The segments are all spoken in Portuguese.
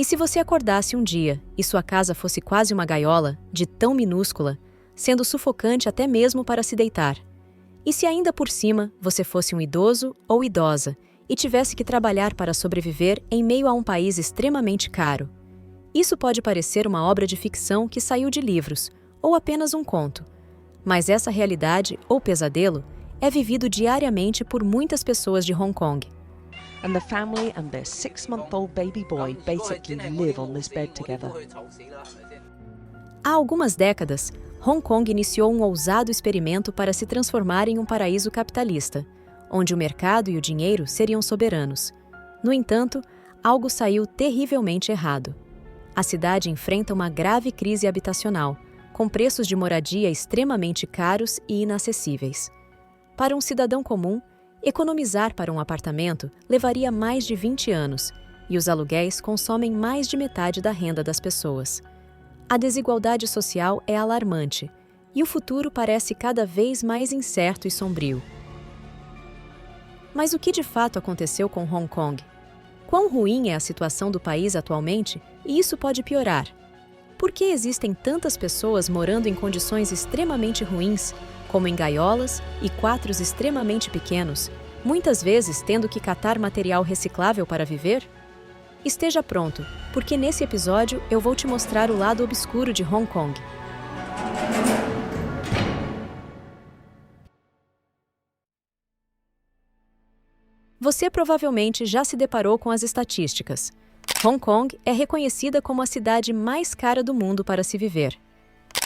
E se você acordasse um dia e sua casa fosse quase uma gaiola, de tão minúscula, sendo sufocante até mesmo para se deitar? E se ainda por cima você fosse um idoso ou idosa e tivesse que trabalhar para sobreviver em meio a um país extremamente caro? Isso pode parecer uma obra de ficção que saiu de livros, ou apenas um conto. Mas essa realidade, ou pesadelo, é vivido diariamente por muitas pessoas de Hong Kong. And the family and their 6-month-old baby boy basically live on this bed together. Há algumas décadas, Hong Kong iniciou um ousado experimento para se transformar em um paraíso capitalista, onde o mercado e o dinheiro seriam soberanos. No entanto, algo saiu terrivelmente errado. A cidade enfrenta uma grave crise habitacional, com preços de moradia extremamente caros e inacessíveis. Para um cidadão comum, economizar para um apartamento levaria mais de 20 anos, e os aluguéis consomem mais de metade da renda das pessoas. A desigualdade social é alarmante, e o futuro parece cada vez mais incerto e sombrio. Mas o que de fato aconteceu com Hong Kong? Quão ruim é a situação do país atualmente, e isso pode piorar? Por que existem tantas pessoas morando em condições extremamente ruins, como em gaiolas e quartos extremamente pequenos, muitas vezes tendo que catar material reciclável para viver? Esteja pronto, porque nesse episódio eu vou te mostrar o lado obscuro de Hong Kong. Você provavelmente já se deparou com as estatísticas. Hong Kong é reconhecida como a cidade mais cara do mundo para se viver.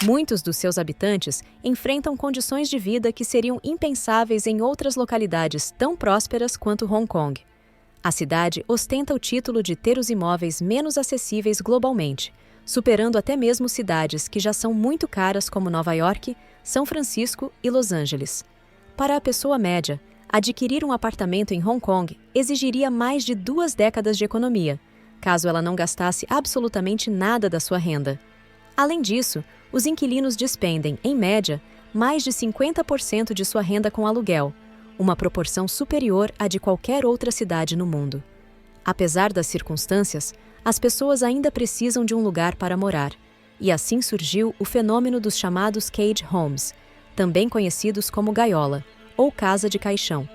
Muitos dos seus habitantes enfrentam condições de vida que seriam impensáveis em outras localidades tão prósperas quanto Hong Kong. A cidade ostenta o título de ter os imóveis menos acessíveis globalmente, superando até mesmo cidades que já são muito caras como Nova York, São Francisco e Los Angeles. Para a pessoa média, adquirir um apartamento em Hong Kong exigiria mais de 2 décadas de economia, caso ela não gastasse absolutamente nada da sua renda. Além disso, os inquilinos despendem, em média, mais de 50% de sua renda com aluguel, uma proporção superior à de qualquer outra cidade no mundo. Apesar das circunstâncias, as pessoas ainda precisam de um lugar para morar, e assim surgiu o fenômeno dos chamados cage homes, também conhecidos como gaiola, ou casa de caixão.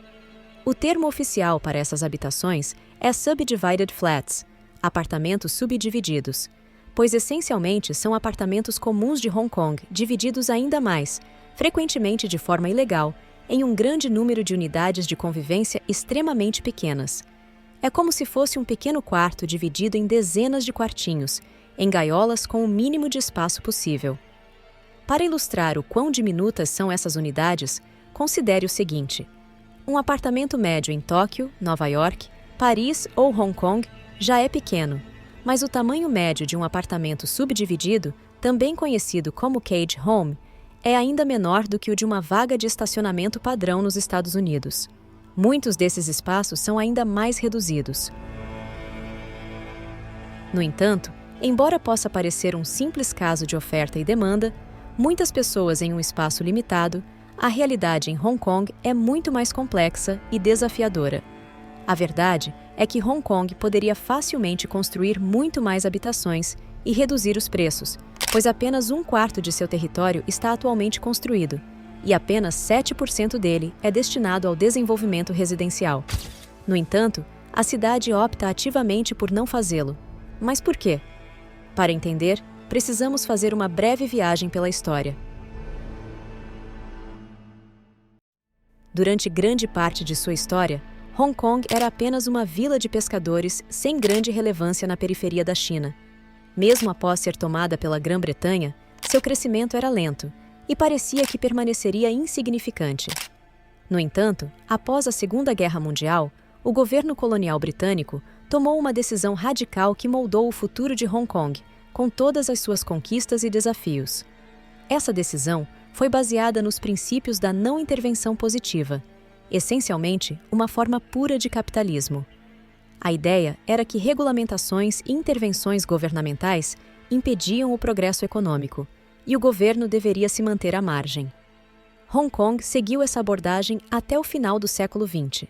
O termo oficial para essas habitações é subdivided flats, apartamentos subdivididos, pois essencialmente são apartamentos comuns de Hong Kong divididos ainda mais, frequentemente de forma ilegal, em um grande número de unidades de convivência extremamente pequenas. É como se fosse um pequeno quarto dividido em dezenas de quartinhos, em gaiolas com o mínimo de espaço possível. Para ilustrar o quão diminutas são essas unidades, considere o seguinte: um apartamento médio em Tóquio, Nova York, Paris ou Hong Kong já é pequeno, mas o tamanho médio de um apartamento subdividido, também conhecido como cage home, é ainda menor do que o de uma vaga de estacionamento padrão nos Estados Unidos. Muitos desses espaços são ainda mais reduzidos. No entanto, embora possa parecer um simples caso de oferta e demanda, muitas pessoas em um espaço limitado, a realidade em Hong Kong é muito mais complexa e desafiadora. A verdade é que Hong Kong poderia facilmente construir muito mais habitações e reduzir os preços, pois apenas 1/4 de seu território está atualmente construído, e apenas 7% dele é destinado ao desenvolvimento residencial. No entanto, a cidade opta ativamente por não fazê-lo. Mas por quê? Para entender, precisamos fazer uma breve viagem pela história. Durante grande parte de sua história, Hong Kong era apenas uma vila de pescadores sem grande relevância na periferia da China. Mesmo após ser tomada pela Grã-Bretanha, seu crescimento era lento e parecia que permaneceria insignificante. No entanto, após a Segunda Guerra Mundial, o governo colonial britânico tomou uma decisão radical que moldou o futuro de Hong Kong, com todas as suas conquistas e desafios. Essa decisão foi baseada nos princípios da não intervenção positiva, essencialmente uma forma pura de capitalismo. A ideia era que regulamentações e intervenções governamentais impediam o progresso econômico, e o governo deveria se manter à margem. Hong Kong seguiu essa abordagem até o final do século XX.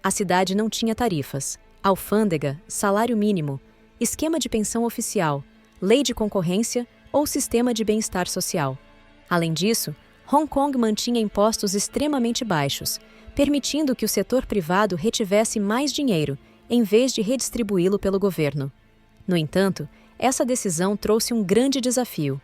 A cidade não tinha tarifas, alfândega, salário mínimo esquema de pensão oficial, lei de concorrência ou sistema de bem-estar social. Além disso, Hong Kong mantinha impostos extremamente baixos, permitindo que o setor privado retivesse mais dinheiro, em vez de redistribuí-lo pelo governo. No entanto, essa decisão trouxe um grande desafio.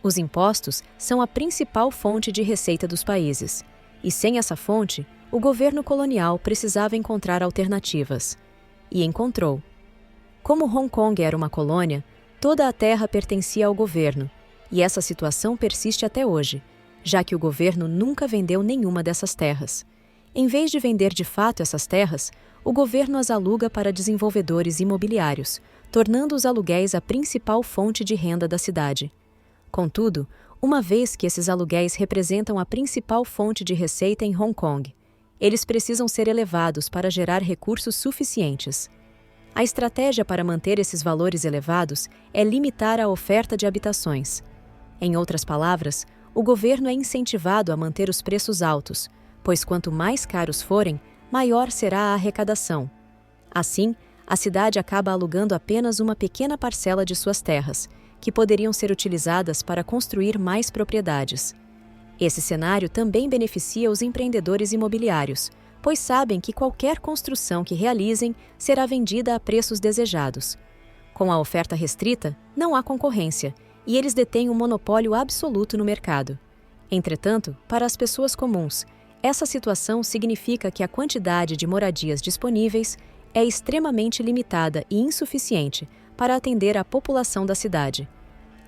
Os impostos são a principal fonte de receita dos países, e sem essa fonte, o governo colonial precisava encontrar alternativas. E encontrou. Como Hong Kong era uma colônia, toda a terra pertencia ao governo, e essa situação persiste até hoje, já que o governo nunca vendeu nenhuma dessas terras. Em vez de vender de fato essas terras, o governo as aluga para desenvolvedores imobiliários, tornando os aluguéis a principal fonte de renda da cidade. Contudo, uma vez que esses aluguéis representam a principal fonte de receita em Hong Kong, eles precisam ser elevados para gerar recursos suficientes. A estratégia para manter esses valores elevados é limitar a oferta de habitações. Em outras palavras, o governo é incentivado a manter os preços altos, pois quanto mais caros forem, maior será a arrecadação. Assim, a cidade acaba alugando apenas uma pequena parcela de suas terras, que poderiam ser utilizadas para construir mais propriedades. Esse cenário também beneficia os empreendedores imobiliários, pois sabem que qualquer construção que realizem será vendida a preços desejados. Com a oferta restrita, não há concorrência, e eles detêm um monopólio absoluto no mercado. Entretanto, para as pessoas comuns, essa situação significa que a quantidade de moradias disponíveis é extremamente limitada e insuficiente para atender a população da cidade.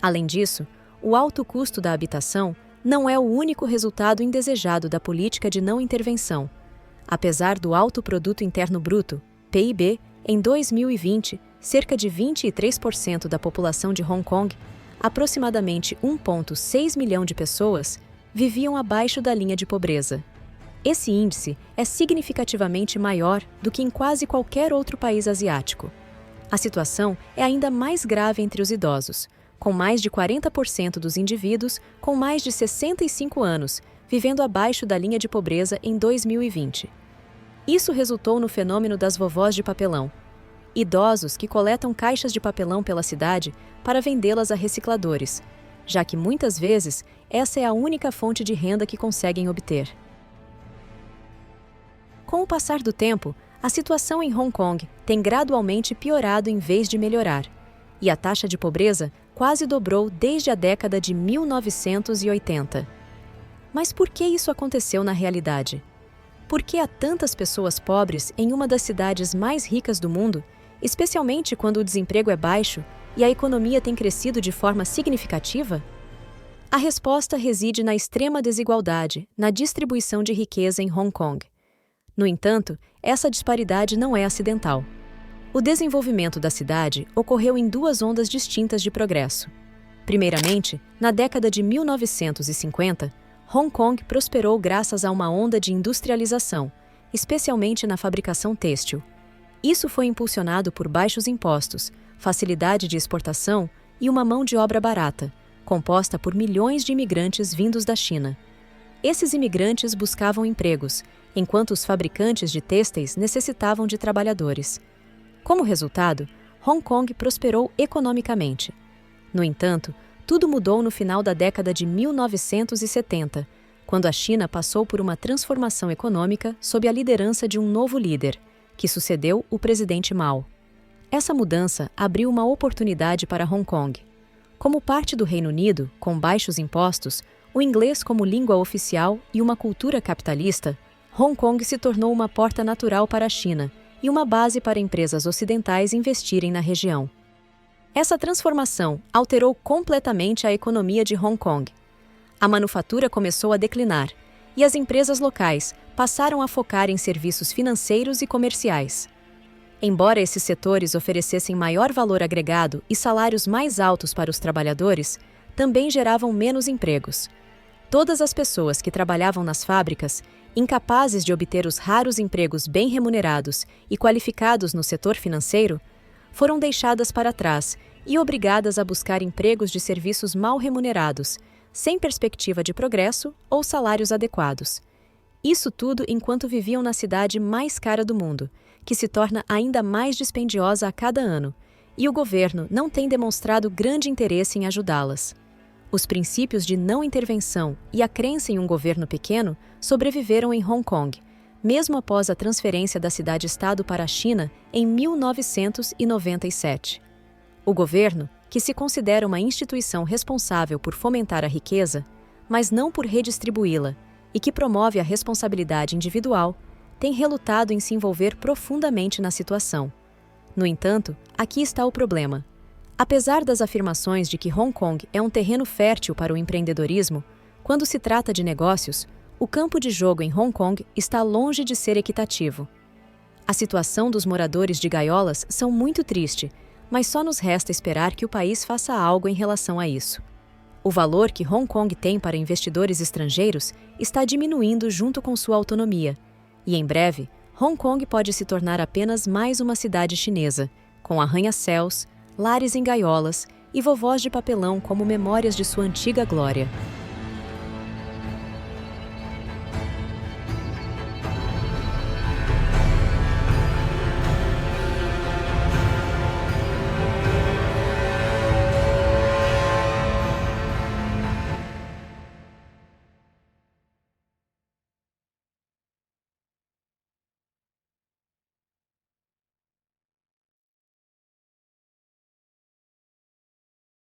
Além disso, o alto custo da habitação não é o único resultado indesejado da política de não intervenção. Apesar do alto produto interno bruto, PIB, em 2020, cerca de 23% da população de Hong Kong, aproximadamente 1,6 milhão de pessoas, viviam abaixo da linha de pobreza. Esse índice é significativamente maior do que em quase qualquer outro país asiático. A situação é ainda mais grave entre os idosos, com mais de 40% dos indivíduos com mais de 65 anos vivendo abaixo da linha de pobreza em 2020. Isso resultou no fenômeno das vovós de papelão, idosos que coletam caixas de papelão pela cidade para vendê-las a recicladores, já que muitas vezes essa é a única fonte de renda que conseguem obter. Com o passar do tempo, a situação em Hong Kong tem gradualmente piorado em vez de melhorar, e a taxa de pobreza quase dobrou desde a década de 1980. Mas por que isso aconteceu na realidade? Por que há tantas pessoas pobres em uma das cidades mais ricas do mundo, especialmente quando o desemprego é baixo e a economia tem crescido de forma significativa? A resposta reside na extrema desigualdade na distribuição de riqueza em Hong Kong. No entanto, essa disparidade não é acidental. O desenvolvimento da cidade ocorreu em duas ondas distintas de progresso. Primeiramente, na década de 1950, Hong Kong prosperou graças a uma onda de industrialização, especialmente na fabricação têxtil. Isso foi impulsionado por baixos impostos, facilidade de exportação e uma mão de obra barata, composta por milhões de imigrantes vindos da China. Esses imigrantes buscavam empregos, enquanto os fabricantes de têxteis necessitavam de trabalhadores. Como resultado, Hong Kong prosperou economicamente. No entanto, tudo mudou no final da década de 1970, quando a China passou por uma transformação econômica sob a liderança de um novo líder, que sucedeu o presidente Mao. Essa mudança abriu uma oportunidade para Hong Kong. Como parte do Reino Unido, com baixos impostos, o inglês como língua oficial e uma cultura capitalista, Hong Kong se tornou uma porta natural para a China e uma base para empresas ocidentais investirem na região. Essa transformação alterou completamente a economia de Hong Kong. A manufatura começou a declinar e as empresas locais passaram a focar em serviços financeiros e comerciais. Embora esses setores oferecessem maior valor agregado e salários mais altos para os trabalhadores, também geravam menos empregos. Todas as pessoas que trabalhavam nas fábricas, incapazes de obter os raros empregos bem remunerados e qualificados no setor financeiro, foram deixadas para trás e obrigadas a buscar empregos de serviços mal remunerados, sem perspectiva de progresso ou salários adequados. Isso tudo enquanto viviam na cidade mais cara do mundo, que se torna ainda mais dispendiosa a cada ano, e o governo não tem demonstrado grande interesse em ajudá-las. Os princípios de não intervenção e a crença em um governo pequeno sobreviveram em Hong Kong, mesmo após a transferência da cidade-estado para a China em 1997. O governo, que se considera uma instituição responsável por fomentar a riqueza, mas não por redistribuí-la, e que promove a responsabilidade individual, tem relutado em se envolver profundamente na situação. No entanto, aqui está o problema. Apesar das afirmações de que Hong Kong é um terreno fértil para o empreendedorismo, quando se trata de negócios, o campo de jogo em Hong Kong está longe de ser equitativo. A situação dos moradores de gaiolas são muito triste, mas só nos resta esperar que o país faça algo em relação a isso. O valor que Hong Kong tem para investidores estrangeiros está diminuindo junto com sua autonomia, e em breve, Hong Kong pode se tornar apenas mais uma cidade chinesa, com arranha-céus, lares em gaiolas e vovós de papelão como memórias de sua antiga glória.